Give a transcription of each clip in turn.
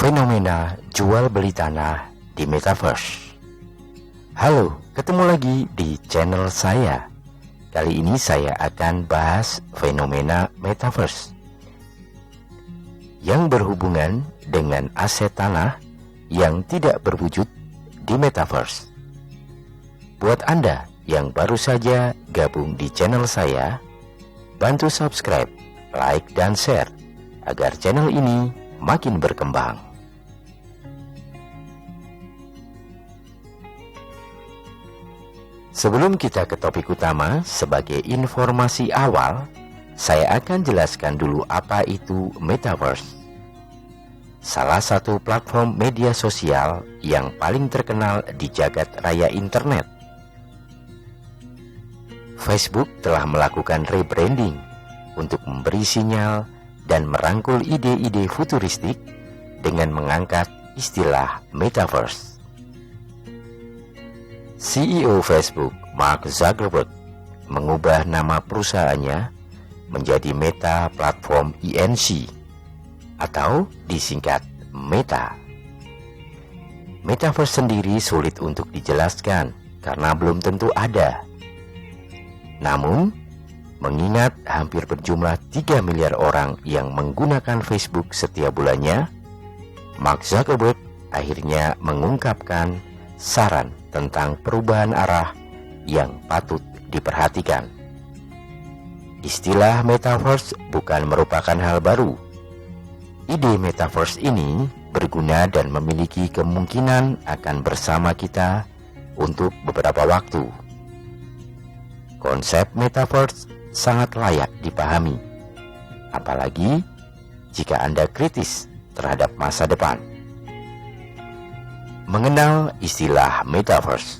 Fenomena jual beli tanah di Metaverse. Halo, ketemu lagi di channel saya. Kali ini saya akan bahas fenomena Metaverse yang berhubungan dengan aset tanah yang tidak berwujud di Metaverse. Buat Anda yang baru saja gabung di channel saya, bantu subscribe, like, dan share agar channel ini makin berkembang. Sebelum kita ke topik utama, sebagai informasi awal, saya akan jelaskan dulu apa itu Metaverse. Salah satu platform media sosial yang paling terkenal di jagat raya internet. Facebook telah melakukan rebranding untuk memberi sinyal dan merangkul ide-ide futuristik dengan mengangkat istilah Metaverse. CEO Facebook, Mark Zuckerberg, mengubah nama perusahaannya menjadi Meta Platform Inc. atau disingkat Meta. Metaverse sendiri sulit untuk dijelaskan karena belum tentu ada. Namun, mengingat hampir berjumlah 3 miliar orang yang menggunakan Facebook setiap bulannya, Mark Zuckerberg akhirnya mengungkapkan saran tentang perubahan arah yang patut diperhatikan. Istilah Metaverse bukan merupakan hal baru. Ide Metaverse ini berguna dan memiliki kemungkinan akan bersama kita untuk beberapa waktu. Konsep Metaverse sangat layak dipahami, apalagi jika Anda kritis terhadap masa depan. Mengenal istilah Metaverse.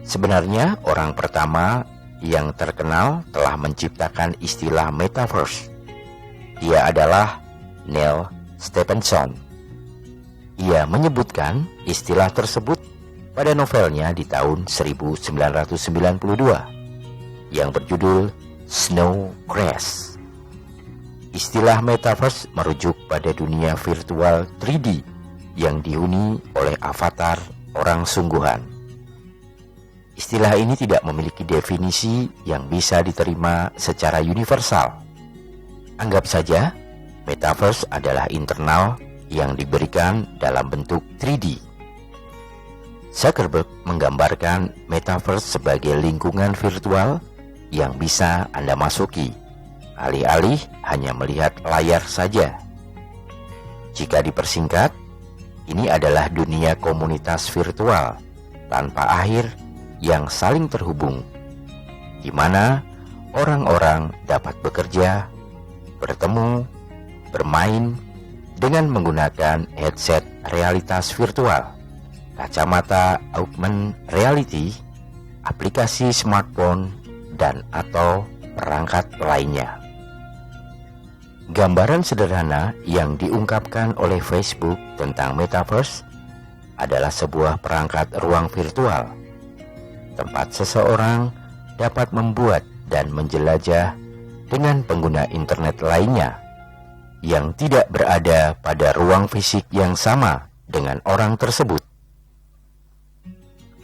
Sebenarnya orang pertama yang terkenal telah menciptakan istilah Metaverse. Ia adalah Neil Stephenson. Ia menyebutkan istilah tersebut pada novelnya di tahun 1992 yang berjudul Snow Crash. Istilah Metaverse merujuk pada dunia virtual 3D yang dihuni oleh avatar orang sungguhan. Istilah ini tidak memiliki definisi yang bisa diterima secara universal. Anggap saja Metaverse adalah internal yang diberikan dalam bentuk 3D. Zuckerberg menggambarkan Metaverse sebagai lingkungan virtual yang bisa Anda masuki, alih-alih hanya melihat layar saja. Jika dipersingkat, ini adalah dunia komunitas virtual tanpa akhir yang saling terhubung, di mana orang-orang dapat bekerja, bertemu, bermain dengan menggunakan headset realitas virtual, kacamata augmented reality, aplikasi smartphone, dan atau perangkat lainnya. Gambaran sederhana yang diungkapkan oleh Facebook tentang Metaverse adalah sebuah perangkat ruang virtual, tempat seseorang dapat membuat dan menjelajah dengan pengguna internet lainnya yang tidak berada pada ruang fisik yang sama dengan orang tersebut.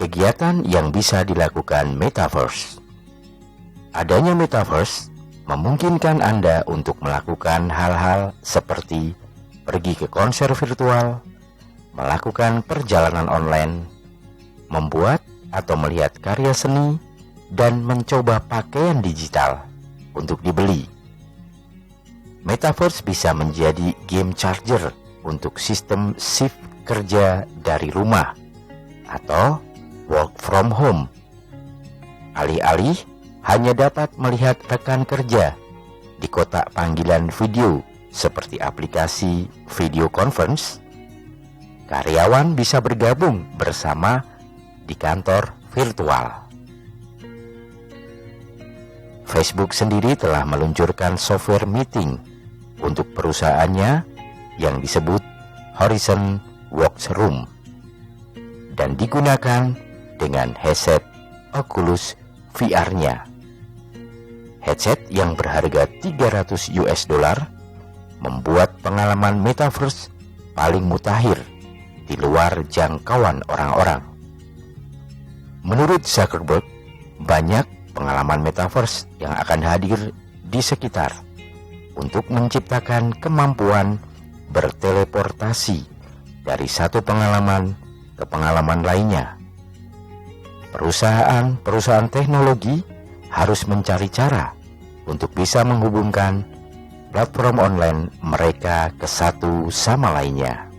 Kegiatan yang bisa dilakukan Metaverse. Adanya Metaverse memungkinkan Anda untuk melakukan hal-hal seperti pergi ke konser virtual, melakukan perjalanan online, membuat atau melihat karya seni, dan mencoba pakaian digital untuk dibeli. Metaverse bisa menjadi game changer untuk sistem shift kerja dari rumah atau work from home. Alih-alih hanya dapat melihat rekan kerja di kotak panggilan video seperti aplikasi video conference, karyawan bisa bergabung bersama di kantor virtual. Facebook sendiri telah meluncurkan software meeting untuk perusahaannya yang disebut Horizon Workroom dan digunakan dengan headset Oculus VR-nya. Headset yang berharga $300 membuat pengalaman Metaverse paling mutakhir di luar jangkauan orang-orang. Menurut Zuckerberg, banyak pengalaman metaverse yang akan hadir di sekitar untuk menciptakan kemampuan berteleportasi dari satu pengalaman ke pengalaman lainnya. Perusahaan teknologi harus mencari cara untuk bisa menghubungkan platform online mereka ke satu sama lainnya.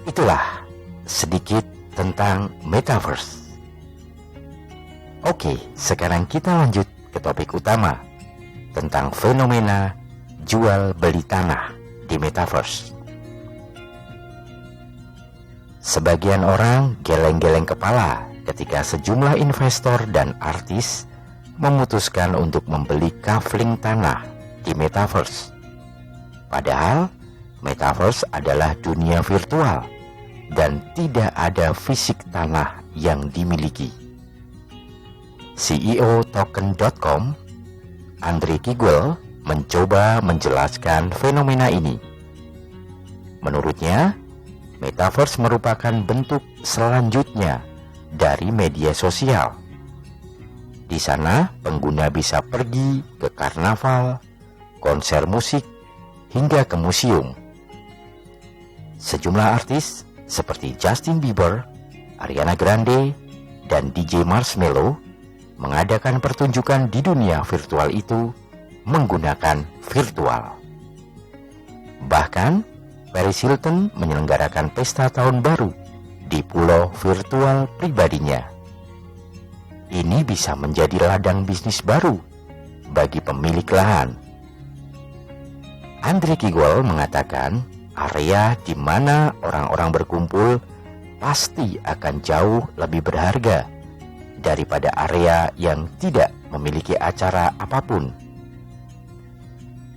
Itulah sedikit tentang metaverse. Oke, sekarang kita lanjut ke topik utama tentang fenomena jual beli tanah di metaverse. Sebagian orang geleng-geleng kepala ketika sejumlah investor dan artis memutuskan untuk membeli kafling tanah di metaverse. Padahal metaverse adalah dunia virtual dan tidak ada fisik tanah yang dimiliki. CEO Token.com, Andre Kiguel, mencoba menjelaskan fenomena ini. Menurutnya, metaverse merupakan bentuk selanjutnya dari media sosial. Di sana, pengguna bisa pergi ke karnaval, konser musik, hingga ke museum. Sejumlah artis seperti Justin Bieber, Ariana Grande, dan DJ Marshmello mengadakan pertunjukan di dunia virtual itu menggunakan virtual. Bahkan, Paris Hilton menyelenggarakan pesta tahun baru di pulau virtual pribadinya. Ini bisa menjadi ladang bisnis baru bagi pemilik lahan. Andre Kiguel mengatakan area di mana orang-orang berkumpul pasti akan jauh lebih berharga daripada area yang tidak memiliki acara apapun.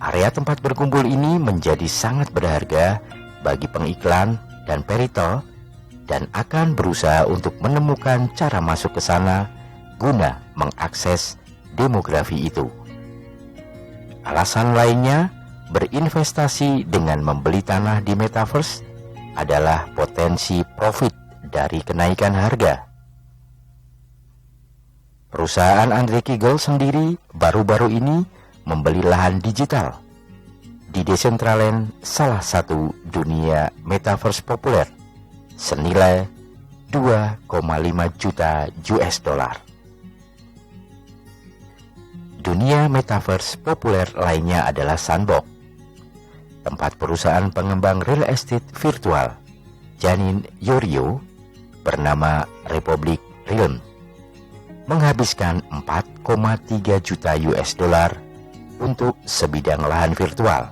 Area tempat berkumpul ini menjadi sangat berharga bagi pengiklan dan peritel dan akan berusaha untuk menemukan cara masuk ke sana guna mengakses demografi itu. Alasan lainnya, berinvestasi dengan membeli tanah di metaverse adalah potensi profit dari kenaikan harga. Perusahaan Andre Kiguel sendiri baru-baru ini membeli lahan digital di Decentraland, salah satu dunia metaverse populer, senilai 2,5 juta US dollar. Dunia metaverse populer lainnya adalah Sandbox, tempat perusahaan pengembang real estate virtual Janine Yorio bernama Republic Realm menghabiskan 4,3 juta US dollar untuk sebidang lahan virtual.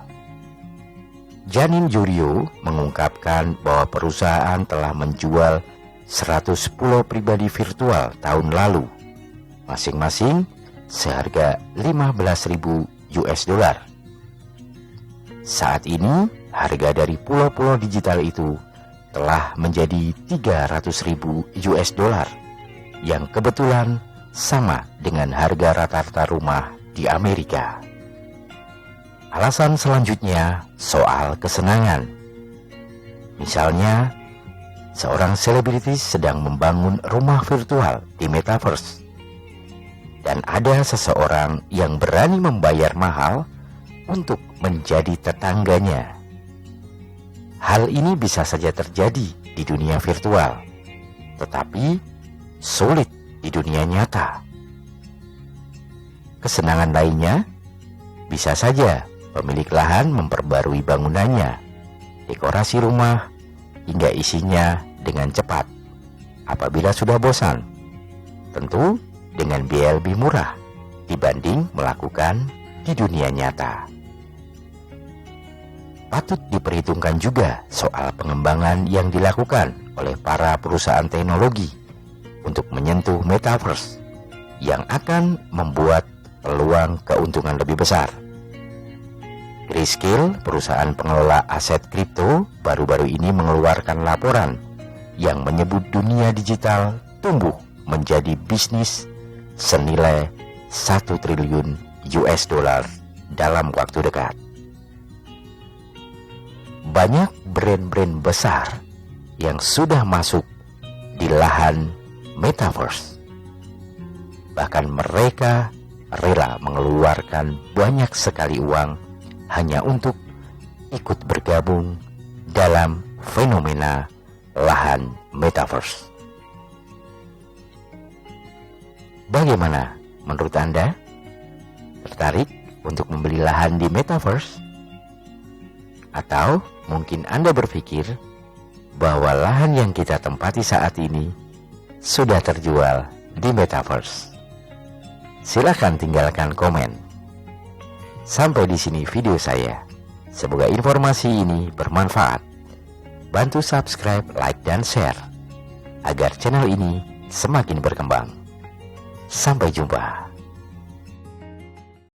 Janine Yorio mengungkapkan bahwa perusahaan telah menjual 100 pulau pribadi virtual tahun lalu, masing-masing seharga 15.000 US dollar. Saat ini, harga dari pulau-pulau digital itu telah menjadi 300.000 US dollar, yang kebetulan sama dengan harga rata-rata rumah di Amerika. Alasan selanjutnya soal kesenangan. Misalnya, seorang selebritis sedang membangun rumah virtual di metaverse, dan ada seseorang yang berani membayar mahal untuk menjadi tetangganya. Hal ini bisa saja terjadi di dunia virtual, tetapi sulit di dunia nyata. Kesenangan lainnya, bisa saja pemilik lahan memperbarui bangunannya, dekorasi rumah, hingga isinya dengan cepat. Apabila sudah bosan, tentu dengan biaya lebih murah dibanding melakukan di dunia nyata. Patut diperhitungkan juga soal pengembangan yang dilakukan oleh para perusahaan teknologi untuk menyentuh metaverse yang akan membuat peluang keuntungan lebih besar. Grayscale, perusahaan pengelola aset kripto, baru-baru ini mengeluarkan laporan yang menyebut dunia digital tumbuh menjadi bisnis senilai 1 triliun US dollar dalam waktu dekat. banyak brand-brand besar yang sudah masuk di lahan metaverse. Bahkan mereka rela mengeluarkan banyak sekali uang hanya untuk ikut bergabung dalam fenomena lahan metaverse. Bagaimana menurut Anda? Tertarik untuk membeli lahan di metaverse? Atau mungkin Anda berpikir bahwa lahan yang kita tempati saat ini sudah terjual di metaverse? Silakan tinggalkan komen. Sampai di sini video saya. Semoga informasi ini bermanfaat. Bantu subscribe, like, dan share agar channel ini semakin berkembang. Sampai jumpa.